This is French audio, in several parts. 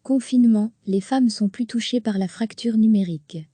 Confinement, les femmes sont plus touchées par la fracture numérique.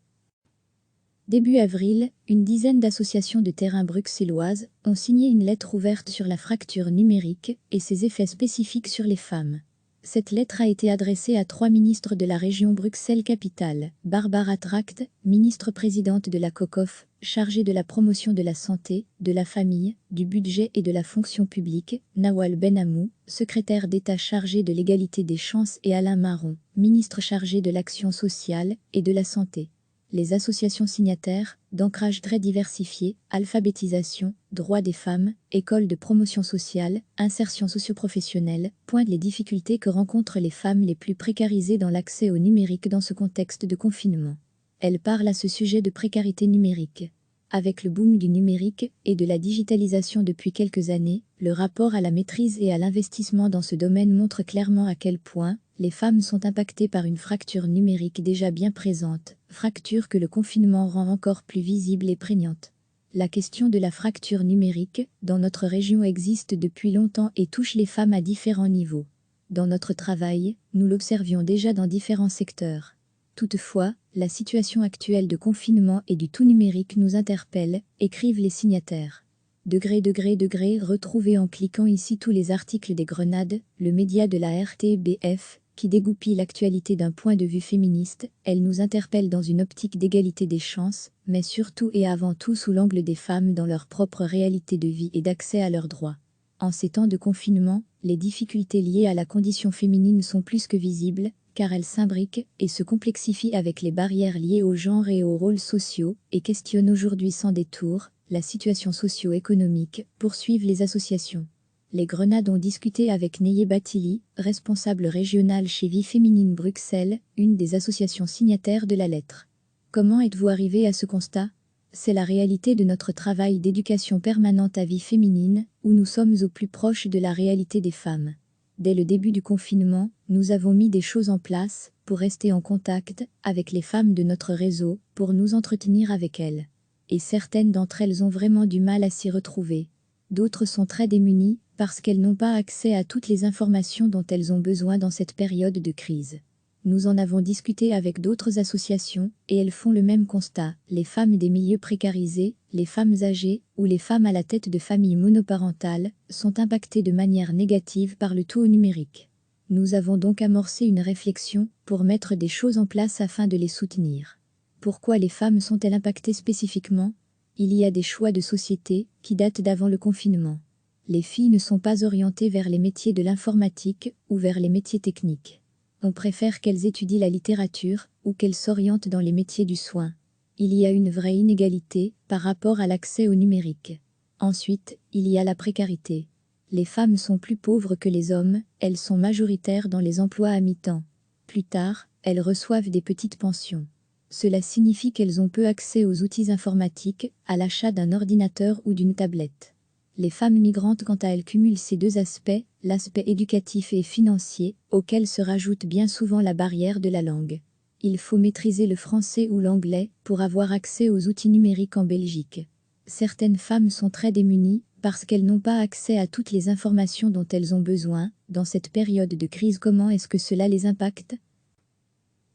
Début avril, une dizaine d'associations de terrain bruxelloises ont signé une lettre ouverte sur la fracture numérique et ses effets spécifiques sur les femmes. Cette lettre a été adressée à 3 ministres de la région Bruxelles-Capitale, Barbara Tract, ministre-présidente de la COCOF, chargée de la promotion de la santé, de la famille, du budget et de la fonction publique, Nawal Benhamou, secrétaire d'État chargé de l'égalité des chances et Alain Marron, ministre chargé de l'action sociale et de la santé. Les associations signataires, d'ancrage très diversifié, alphabétisation, droits des femmes, école de promotion sociale, insertion socio-professionnelle, pointent les difficultés que rencontrent les femmes les plus précarisées dans l'accès au numérique dans ce contexte de confinement. Elles parlent à ce sujet de précarité numérique. Avec le boom du numérique et de la digitalisation depuis quelques années, le rapport à la maîtrise et à l'investissement dans ce domaine montre clairement à quel point les femmes sont impactées par une fracture numérique déjà bien présente, fracture que le confinement rend encore plus visible et prégnante. La question de la fracture numérique, dans notre région existe depuis longtemps et touche les femmes à différents niveaux. Dans notre travail, nous l'observions déjà dans différents secteurs. Toutefois, la situation actuelle de confinement et du tout numérique nous interpelle, écrivent les signataires. Retrouvez en cliquant ici tous les articles des Grenades, le média de la RTBF, qui dégoupille l'actualité d'un point de vue féministe. Elle nous interpelle dans une optique d'égalité des chances, mais surtout et avant tout sous l'angle des femmes dans leur propre réalité de vie et d'accès à leurs droits. En ces temps de confinement, les difficultés liées à la condition féminine sont plus que visibles, car elles s'imbriquent et se complexifient avec les barrières liées au genre et aux rôles sociaux, et questionnent aujourd'hui sans détour la situation socio-économique, poursuivent les associations. Les Grenades ont discuté avec Neye Batili, responsable régional chez Vie Féminine Bruxelles, une des associations signataires de la lettre. Comment êtes-vous arrivé à ce constat ? C'est la réalité de notre travail d'éducation permanente à Vie Féminine, où nous sommes au plus proche de la réalité des femmes. Dès le début du confinement, nous avons mis des choses en place pour rester en contact avec les femmes de notre réseau, pour nous entretenir avec elles. Et certaines d'entre elles ont vraiment du mal à s'y retrouver. D'autres sont très démunies parce qu'elles n'ont pas accès à toutes les informations dont elles ont besoin dans cette période de crise. Nous en avons discuté avec d'autres associations et elles font le même constat. Les femmes des milieux précarisés, les femmes âgées ou les femmes à la tête de familles monoparentales sont impactées de manière négative par le tout au numérique. Nous avons donc amorcé une réflexion pour mettre des choses en place afin de les soutenir. Pourquoi les femmes sont-elles impactées spécifiquement ? Il y a des choix de société qui datent d'avant le confinement. Les filles ne sont pas orientées vers les métiers de l'informatique ou vers les métiers techniques. On préfère qu'elles étudient la littérature ou qu'elles s'orientent dans les métiers du soin. Il y a une vraie inégalité par rapport à l'accès au numérique. Ensuite, il y a la précarité. Les femmes sont plus pauvres que les hommes, elles sont majoritaires dans les emplois à mi-temps. Plus tard, elles reçoivent des petites pensions. Cela signifie qu'elles ont peu accès aux outils informatiques, à l'achat d'un ordinateur ou d'une tablette. Les femmes migrantes quant à elles cumulent ces deux aspects, l'aspect éducatif et financier, auquel se rajoute bien souvent la barrière de la langue. Il faut maîtriser le français ou l'anglais pour avoir accès aux outils numériques en Belgique. Certaines femmes sont très démunies parce qu'elles n'ont pas accès à toutes les informations dont elles ont besoin. Dans cette période de crise, comment est-ce que cela les impacte ?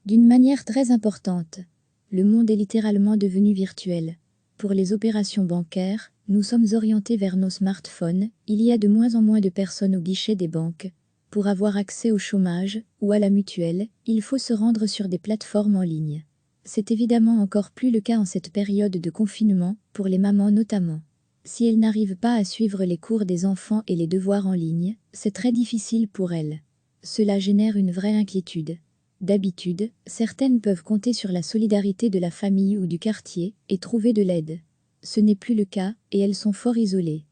D'une manière très importante. Le monde est littéralement devenu virtuel. Pour les opérations bancaires, nous sommes orientés vers nos smartphones, il y a de moins en moins de personnes au guichet des banques. Pour avoir accès au chômage ou à la mutuelle, il faut se rendre sur des plateformes en ligne. C'est évidemment encore plus le cas en cette période de confinement, pour les mamans notamment. Si elles n'arrivent pas à suivre les cours des enfants et les devoirs en ligne, c'est très difficile pour elles. Cela génère une vraie inquiétude. D'habitude, certaines peuvent compter sur la solidarité de la famille ou du quartier et trouver de l'aide. Ce n'est plus le cas et elles sont fort isolées.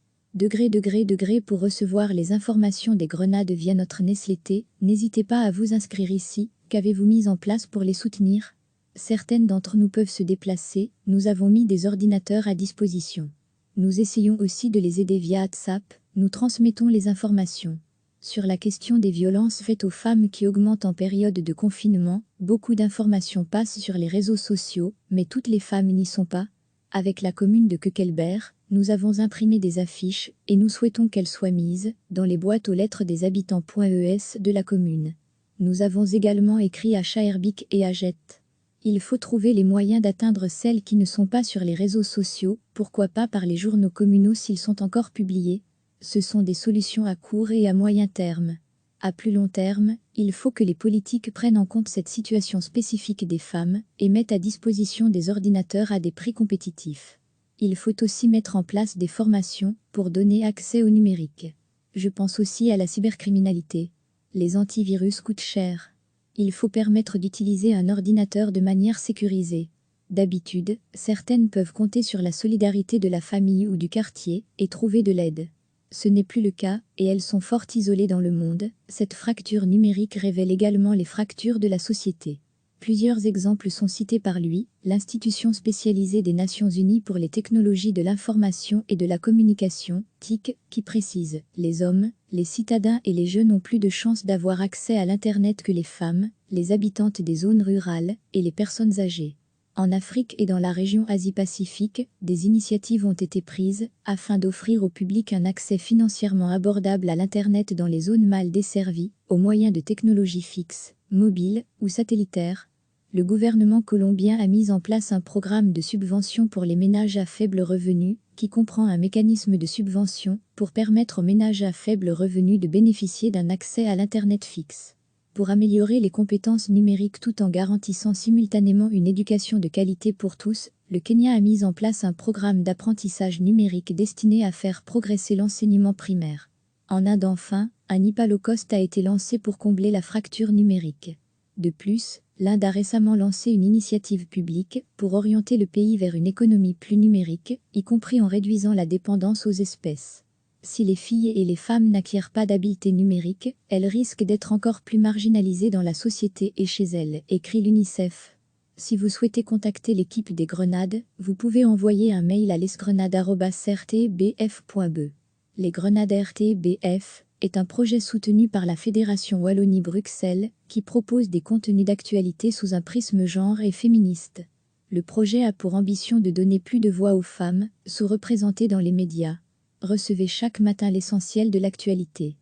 Pour recevoir les informations des Grenades via notre newsletter, n'hésitez pas à vous inscrire ici. Qu'avez-vous mis en place pour les soutenir ? Certaines d'entre nous peuvent se déplacer, nous avons mis des ordinateurs à disposition. Nous essayons aussi de les aider via WhatsApp, nous transmettons les informations. Sur la question des violences faites aux femmes qui augmentent en période de confinement, beaucoup d'informations passent sur les réseaux sociaux, mais toutes les femmes n'y sont pas. Avec la commune de Queckelberg, nous avons imprimé des affiches et nous souhaitons qu'elles soient mises dans les boîtes aux lettres des habitants.es de la commune. Nous avons également écrit à Schaerbeek et à Jet. Il faut trouver les moyens d'atteindre celles qui ne sont pas sur les réseaux sociaux, pourquoi pas par les journaux communaux s'ils sont encore publiés. Ce sont des solutions à court et à moyen terme. À plus long terme, il faut que les politiques prennent en compte cette situation spécifique des femmes et mettent à disposition des ordinateurs à des prix compétitifs. Il faut aussi mettre en place des formations pour donner accès au numérique. Je pense aussi à la cybercriminalité. Les antivirus coûtent cher. Il faut permettre d'utiliser un ordinateur de manière sécurisée. D'habitude, certaines peuvent compter sur la solidarité de la famille ou du quartier et trouver de l'aide. Ce n'est plus le cas, et elles sont fort isolées dans le monde. Cette fracture numérique révèle également les fractures de la société. Plusieurs exemples sont cités par lui, l'institution spécialisée des Nations Unies pour les technologies de l'information et de la communication, TIC, qui précise « Les hommes, les citadins et les jeunes ont plus de chances d'avoir accès à l'Internet que les femmes, les habitantes des zones rurales et les personnes âgées ». En Afrique et dans la région Asie-Pacifique, des initiatives ont été prises afin d'offrir au public un accès financièrement abordable à l'Internet dans les zones mal desservies, au moyen de technologies fixes, mobiles ou satellitaires. Le gouvernement colombien a mis en place un programme de subvention pour les ménages à faible revenu, qui comprend un mécanisme de subvention pour permettre aux ménages à faible revenu de bénéficier d'un accès à l'Internet fixe. Pour améliorer les compétences numériques tout en garantissant simultanément une éducation de qualité pour tous, le Kenya a mis en place un programme d'apprentissage numérique destiné à faire progresser l'enseignement primaire. En Inde enfin, un IPA low cost a été lancé pour combler la fracture numérique. De plus, l'Inde a récemment lancé une initiative publique pour orienter le pays vers une économie plus numérique, y compris en réduisant la dépendance aux espèces. Si les filles et les femmes n'acquièrent pas d'habileté numérique, elles risquent d'être encore plus marginalisées dans la société et chez elles, écrit l'UNICEF. Si vous souhaitez contacter l'équipe des Grenades, vous pouvez envoyer un mail à lesgrenades@rtbf.be. Les Grenades RTBF est un projet soutenu par la Fédération Wallonie-Bruxelles qui propose des contenus d'actualité sous un prisme genre et féministe. Le projet a pour ambition de donner plus de voix aux femmes, sous-représentées dans les médias. Recevez chaque matin l'essentiel de l'actualité.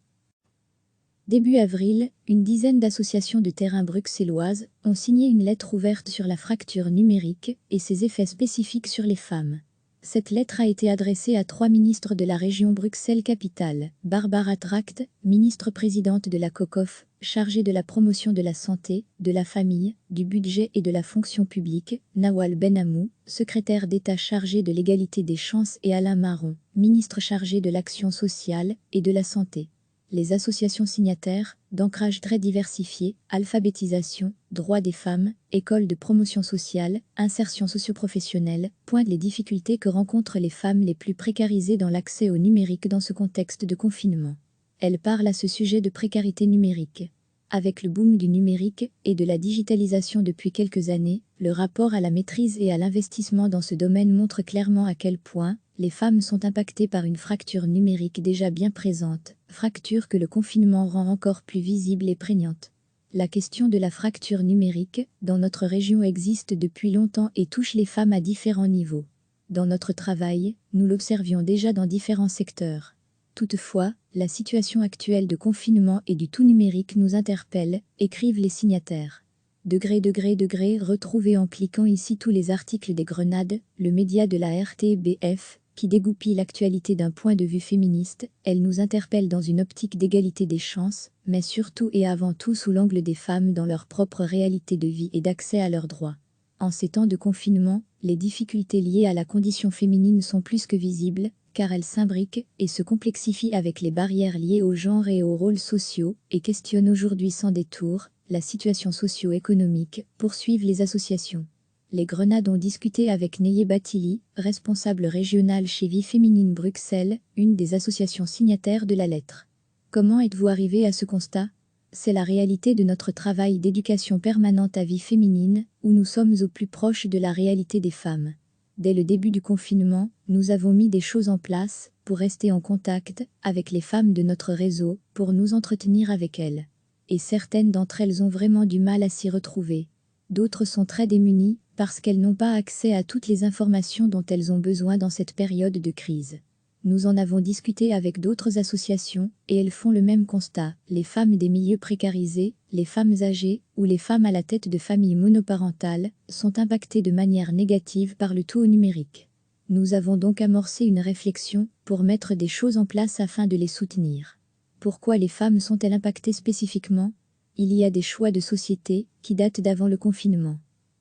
Début avril, une dizaine d'associations de terrain bruxelloises ont signé une lettre ouverte sur la fracture numérique et ses effets spécifiques sur les femmes. Cette lettre a été adressée à 3 ministres de la région Bruxelles-Capitale, Barbara Tract, ministre-présidente de la COCOF, chargée de la promotion de la santé, de la famille, du budget et de la fonction publique, Nawal Benhamou, secrétaire d'État chargé de l'égalité des chances et Alain Marron, ministre chargé de l'action sociale et de la santé. Les associations signataires, d'ancrage très diversifié, alphabétisation, droits des femmes, école de promotion sociale, insertion socioprofessionnelle, pointent les difficultés que rencontrent les femmes les plus précarisées dans l'accès au numérique dans ce contexte de confinement. Elles parlent à ce sujet de précarité numérique. Avec le boom du numérique et de la digitalisation depuis quelques années, le rapport à la maîtrise et à l'investissement dans ce domaine montre clairement à quel point les femmes sont impactées par une fracture numérique déjà bien présente, fracture que le confinement rend encore plus visible et prégnante. La question de la fracture numérique dans notre région existe depuis longtemps et touche les femmes à différents niveaux. Dans notre travail, nous l'observions déjà dans différents secteurs. Toutefois, la situation actuelle de confinement et du tout numérique nous interpelle, écrivent les signataires. Retrouvez en cliquant ici tous les articles des Grenades, le média de la RTBF, qui dégoupille l'actualité d'un point de vue féministe. Elle nous interpelle dans une optique d'égalité des chances, mais surtout et avant tout sous l'angle des femmes dans leur propre réalité de vie et d'accès à leurs droits. En ces temps de confinement, les difficultés liées à la condition féminine sont plus que visibles, car elles s'imbriquent et se complexifient avec les barrières liées au genre et aux rôles sociaux, et questionnent aujourd'hui sans détour la situation socio-économique, poursuivent les associations. Les Grenades ont discuté avec Neye Batili, responsable régional chez Vie Féminine Bruxelles, une des associations signataires de la lettre. Comment êtes-vous arrivé à ce constat ? C'est la réalité de notre travail d'éducation permanente à Vie Féminine, où nous sommes au plus proche de la réalité des femmes. Dès le début du confinement, nous avons mis des choses en place pour rester en contact avec les femmes de notre réseau, pour nous entretenir avec elles. Et certaines d'entre elles ont vraiment du mal à s'y retrouver. D'autres sont très démunies parce qu'elles n'ont pas accès à toutes les informations dont elles ont besoin dans cette période de crise. Nous en avons discuté avec d'autres associations, et elles font le même constat. Les femmes des milieux précarisés, les femmes âgées, ou les femmes à la tête de familles monoparentales, sont impactées de manière négative par le tout au numérique. Nous avons donc amorcé une réflexion pour mettre des choses en place afin de les soutenir. Pourquoi les femmes sont-elles impactées spécifiquement ? Il y a des choix de société qui datent d'avant le confinement.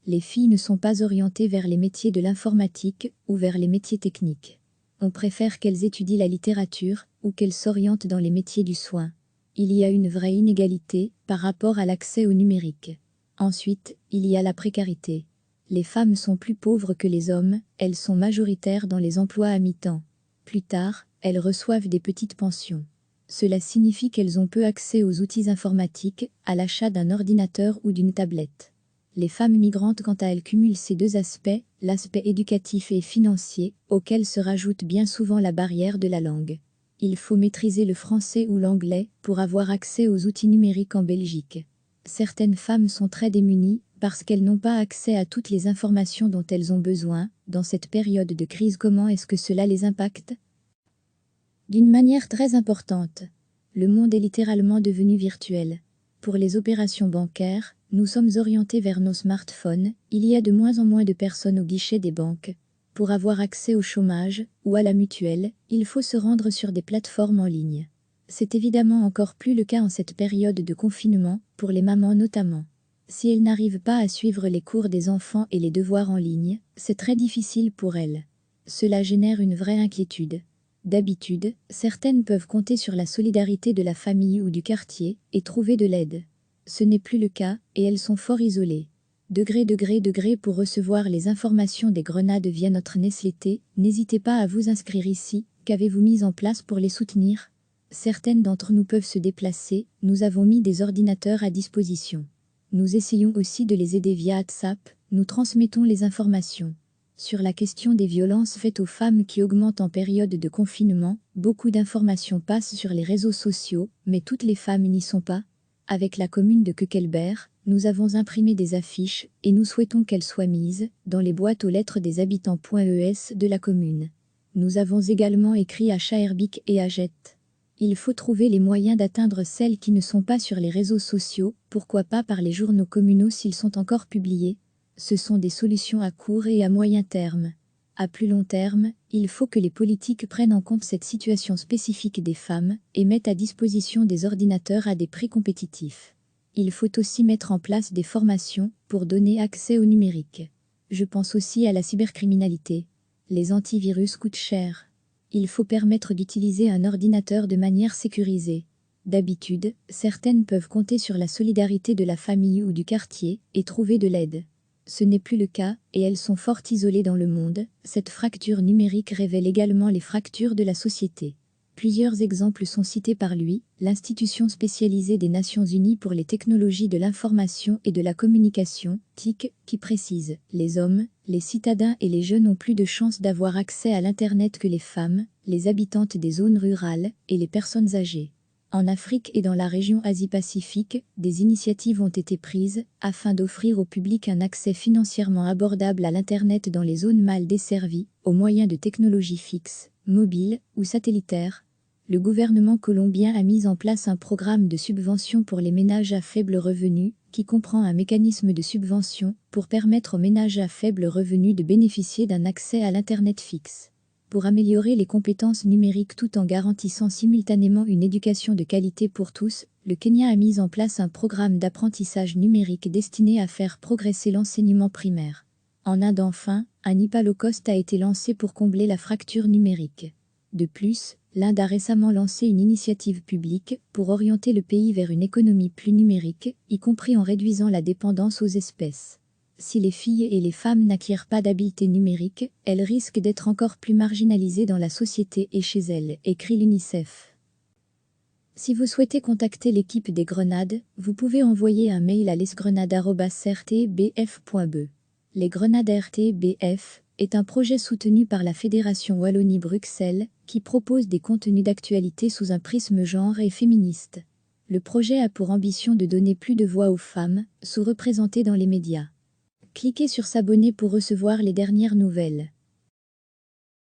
Les filles ne sont pas orientées vers les métiers de l'informatique ou vers les métiers techniques. On préfère qu'elles étudient la littérature ou qu'elles s'orientent dans les métiers du soin. Il y a une vraie inégalité par rapport à l'accès au numérique. Ensuite, il y a la précarité. Les femmes sont plus pauvres que les hommes, elles sont majoritaires dans les emplois à mi-temps. Plus tard, elles reçoivent des petites pensions. Cela signifie qu'elles ont peu accès aux outils informatiques, à l'achat d'un ordinateur ou d'une tablette. Les femmes migrantes, quant à elles, cumulent ces deux aspects, l'aspect éducatif et financier, auquel se rajoute bien souvent la barrière de la langue. Il faut maîtriser le français ou l'anglais pour avoir accès aux outils numériques en Belgique. Certaines femmes sont très démunies parce qu'elles n'ont pas accès à toutes les informations dont elles ont besoin. Dans cette période de crise, comment est-ce que cela les impacte ? D'une manière très importante. Le monde est littéralement devenu virtuel. Pour les opérations bancaires, nous sommes orientés vers nos smartphones, il y a de moins en moins de personnes au guichet des banques. Pour avoir accès au chômage ou à la mutuelle, il faut se rendre sur des plateformes en ligne. C'est évidemment encore plus le cas en cette période de confinement, pour les mamans notamment. Si elles n'arrivent pas à suivre les cours des enfants et les devoirs en ligne, c'est très difficile pour elles. Cela génère une vraie inquiétude. D'habitude, certaines peuvent compter sur la solidarité de la famille ou du quartier et trouver de l'aide. Ce n'est plus le cas, et elles sont fort isolées. Degré pour recevoir les informations des grenades via notre newsletter, n'hésitez pas à vous inscrire ici. Qu'avez-vous mis en place pour les soutenir ? Certaines d'entre nous peuvent se déplacer, nous avons mis des ordinateurs à disposition. Nous essayons aussi de les aider via WhatsApp, nous transmettons les informations. Sur la question des violences faites aux femmes qui augmentent en période de confinement, beaucoup d'informations passent sur les réseaux sociaux, mais toutes les femmes n'y sont pas. Avec la commune de Queckelberg, nous avons imprimé des affiches et nous souhaitons qu'elles soient mises dans les boîtes aux lettres des habitants.es de la commune. Nous avons également écrit à Schaerbeek et à Jette. Il faut trouver les moyens d'atteindre celles qui ne sont pas sur les réseaux sociaux, pourquoi pas par les journaux communaux s'ils sont encore publiés. Ce sont des solutions à court et à moyen terme. À plus long terme, il faut que les politiques prennent en compte cette situation spécifique des femmes et mettent à disposition des ordinateurs à des prix compétitifs. Il faut aussi mettre en place des formations pour donner accès au numérique. Je pense aussi à la cybercriminalité. Les antivirus coûtent cher. Il faut permettre d'utiliser un ordinateur de manière sécurisée. D'habitude, certaines peuvent compter sur la solidarité de la famille ou du quartier et trouver de l'aide. Ce n'est plus le cas, et elles sont fort isolées dans le monde. Cette fracture numérique révèle également les fractures de la société. Plusieurs exemples sont cités par lui, l'Institution spécialisée des Nations Unies pour les technologies de l'information et de la communication, TIC, qui précise « Les hommes, les citadins et les jeunes ont plus de chances d'avoir accès à l'Internet que les femmes, les habitantes des zones rurales et les personnes âgées ». En Afrique et dans la région Asie-Pacifique, des initiatives ont été prises afin d'offrir au public un accès financièrement abordable à l'Internet dans les zones mal desservies, au moyen de technologies fixes, mobiles ou satellitaires. Le gouvernement colombien a mis en place un programme de subvention pour les ménages à faible revenu, qui comprend un mécanisme de subvention pour permettre aux ménages à faible revenu de bénéficier d'un accès à l'Internet fixe. Pour améliorer les compétences numériques tout en garantissant simultanément une éducation de qualité pour tous, le Kenya a mis en place un programme d'apprentissage numérique destiné à faire progresser l'enseignement primaire. En Inde enfin, un IPA low cost a été lancé pour combler la fracture numérique. De plus, l'Inde a récemment lancé une initiative publique pour orienter le pays vers une économie plus numérique, y compris en réduisant la dépendance aux espèces. Si les filles et les femmes n'acquièrent pas d'habileté numérique, elles risquent d'être encore plus marginalisées dans la société et chez elles, écrit l'UNICEF. Si vous souhaitez contacter l'équipe des Grenades, vous pouvez envoyer un mail à lesgrenades@rtbf.be. Les Grenades RTBF est un projet soutenu par la Fédération Wallonie-Bruxelles qui propose des contenus d'actualité sous un prisme genre et féministe. Le projet a pour ambition de donner plus de voix aux femmes, sous-représentées dans les médias. Cliquez sur s'abonner pour recevoir les dernières nouvelles.